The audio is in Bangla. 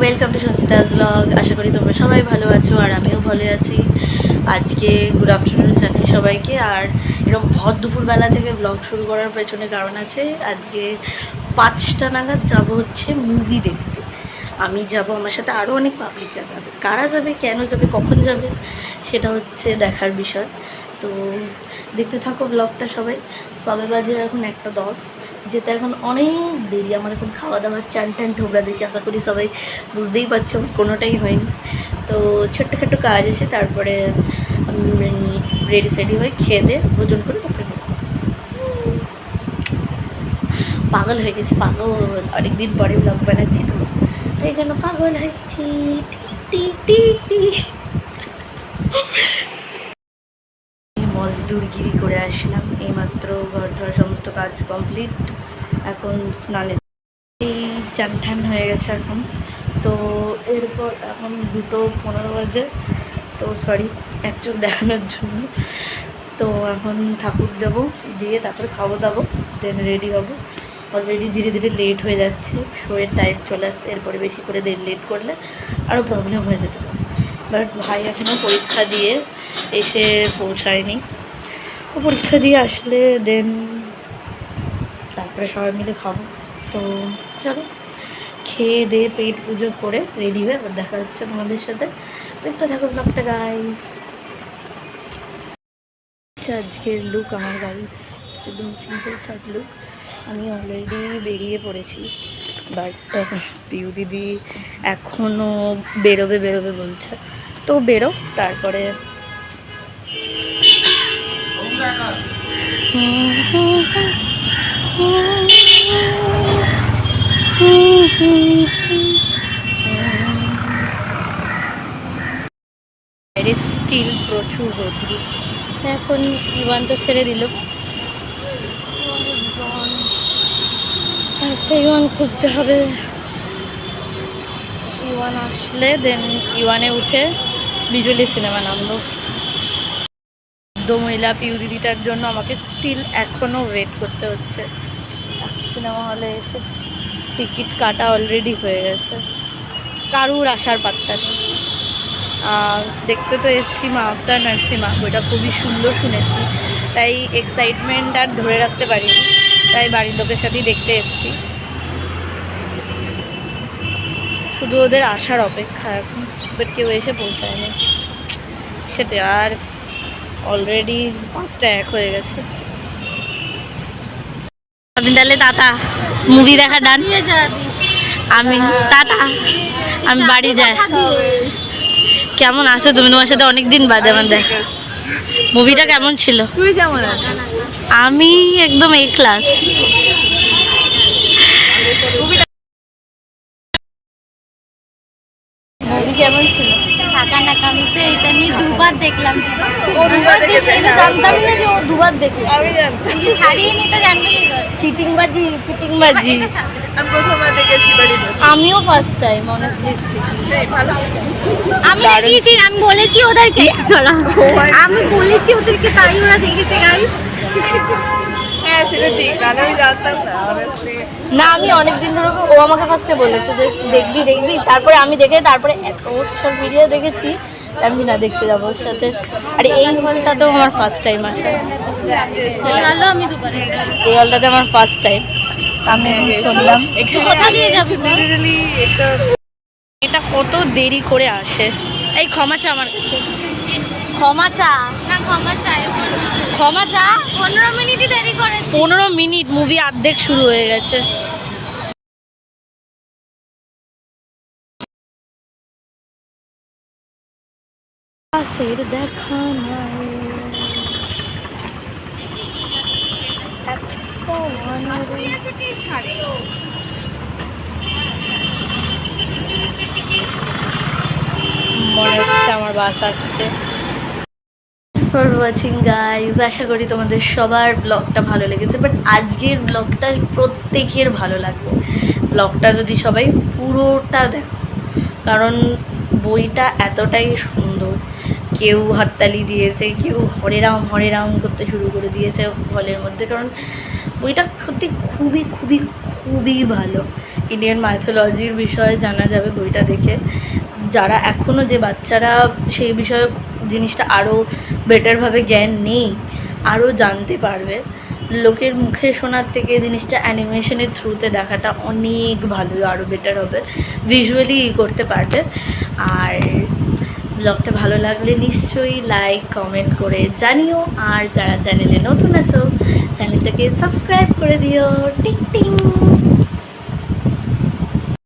Welcome to Sanchita's blog. আশা করি তোমরা সবাই ভালো আছো আর আমিও ভালো আছি। আজকে গুড আফটারনুন জানাই সবাইকে। আর এরকম ভর দুপুরবেলা থেকে ব্লগ শুরু করার পেছনে কারণ আছে। আজকে 5টা নাগাদ যাব হচ্ছে মুভি দেখতে। আমি যাব, আমার সাথে আরও অনেক পাবলিকরা যাবে। কারা যাবে, কেন যাবে, কখন যাবে, সেটা হচ্ছে দেখার বিষয়। তো দেখতে থাকো ব্লগটা সবাই। সবে বাজে এখন 1:10, যেতে এখন অনেক দেরি। আমার এখন খাওয়া দাওয়ার চান টান ধোবরা দেখি, আশা করি সবাই বুঝতেই পারছো কোনোটাই হয়নি। তো ছোট্টখাটো কাজ এসে তারপরে রেডি সেডি হয়ে খেয়ে দিয়ে ভোজন করে তারপরে পাগল হয়ে গেছি। পাগল, অনেকদিন পরে ব্লগ বানাচ্ছি তো তাই জন্য পাগল হয়েছি। টি টি টি মজদুরগিরি করে আসলাম এইমাত্র, ঘর ধর সমস্ত কাজ কমপ্লিট। এখন স্নানে চান ঠান হয়ে গেছে এখন। তো এরপর এখন 2:15 বাজে। তো সরি এক চোখ দেখানোর জন্য। তো এখন ঠাকুর দেবো, দিয়ে তারপরে খাবো দাবো, দেন রেডি হবো। অলরেডি ধীরে ধীরে লেট হয়ে যাচ্ছে, শোয়ের টাইম চলে আসছে। এরপরে বেশি করে লেট করলে আরও প্রবলেম হয়ে যেতে পারে। বাট ভাই এখনও পরীক্ষা দিয়ে এসে পৌঁছায়নি। ও পরীক্ষা দিয়ে আসলে দেন তারপরে সবাই মিলে খাবো। তো চলো খেয়ে দিয়ে পেট পুজো করে রেডি হয়ে আবার দেখা হচ্ছে তোমাদের সাথে। দেখতে থাকো ব্লগটা গাইস। আজকের লুক আমার গাইস একদম সিম্পল শার্ট লুক। আমি অলরেডি বেরিয়ে পড়েছি, বাট পিউ দিদি এখনও বেরোবে বলছে। তো বেরো, তারপরে বাইরে স্টিল প্রচুর রোদ্রু। এখন ইওয়ান তো ছেড়ে দিল, ইওয়ান খুঁজতে হবে। ইওয়ান আসলে দেন ইওয়ানে উঠে বিজুলি সিনেমা নামলো। মহিলা পিউ দিদিটার জন্য আমাকে স্টিল এখনও ওয়েট করতে হচ্ছে। সিনেমা হলে এসে টিকিট কাটা অলরেডি হয়ে গেছে, কারুর আসার পাত্তা নেই। দেখতে তো এসছি মা আফটার নার্সিমা, বইটা খুবই সুন্দর শুনেছি, তাই এক্সাইটমেন্ট আর ধরে রাখতে পারিনি, তাই বাড়ির লোকের সাথেই দেখতে এসছি। শুধু ওদের আসার অপেক্ষা এখন, বাট কেউ এসে পৌঁছায়নি সেটা। আর অলরেডি 5:01 হয়ে গেছে। আপনি তাহলে টাটা, মুভি দেখা ডান। আমি টাটা, আমি বাড়ি যাই। কেমন আছো তুমি? তোমার সাথে অনেকদিন বাদে আমার দেখা। মুভিটা কেমন ছিল? তুই কেমন আছিস? আমি একদম A ক্লাস। মুভি কেমন ছিল? আমি তো এটা নিয়ে দুবার দেখলাম। জানতাম না যে ও দুবার দেখে। আমি জানতাম। এই যে ছাড়িয়ে নিতে জানবে কি করে? চিটিংবাজি। আমি প্রথমবার দেখেছি বাড়ি বসে। আমিও ফার্স্ট টাইম অনেস্টলি। ভালো ছিল। আমি দেখিয়েছি, আমি বলেছি ওদেরকে, আমি বলেছি ওদেরকে, তাই ওরা দেখেছে গাইস। হ্যাঁ সেটা ঠিক, আমি জানতাম না অনেস্টলি। না, আমি অনেকদিন ধরে, ও আমাকে ফার্স্টে বলেছে যে দেখবি, তারপরে আমি দেখে তারপরে এত সোশ্যাল মিডিয়া দেখেছি, আমি না দেখতে যাবো ওর সাথে। আর এই হলটাতেও আমার ফার্স্ট টাইম আসা। সেই হলো আমি দুবার এই হলটাতে আমার ফার্স্ট টাইম। আমি শুনলাম একটু কথা দিয়ে যাবো। এটা কত দেরি করে আসে। এই ক্ষমা চা আমার কাছে, ক্ষমা চা না, ক্ষমা চাই, ক্ষমা চা। 15 মিনিটই দেরি করে। 15 মিনিট, মুভি অর্ধেক শুরু হয়ে গেছে। দেখা নাই মনে হচ্ছে আমার বাস আসছে। ফর ওয়াচিং গাইজ, আশা করি তোমাদের সবার ব্লগটা ভালো লেগেছে। বাট আজকের ব্লগটা প্রত্যেকের ভালো লাগবে। ব্লগটা যদি সবাই পুরোটা দেখো, কারণ বইটা এতটাই সুন্দর। কেউ হাততালি দিয়েছে, কেউ হরে রাম করতে শুরু করে দিয়েছে হলের মধ্যে, কারণ বইটা সত্যি খুবই ভালো। ইন্ডিয়ান মাইথোলজির বিষয়ে জানা যাবে বইটা দেখে। যারা এখনও যে বাচ্চারা সেই বিষয়ে জিনিসটা আরও বেটারভাবে জ্ঞান নেই, আরও জানতে পারবে। লোকের মুখে শোনার থেকে জিনিসটা অ্যানিমেশনের থ্রুতে দেখাটা অনেক ভালো, আরও বেটার হবে, ভিজুয়ালি করতে পারবে। আর ব্লগটা ভালো লাগলে নিশ্চয়ই লাইক কমেন্ট করে জানিও। আর যারা চ্যানেলে নতুন আছো চ্যানেলটাকে সাবস্ক্রাইব করে দিও। টিং টিং।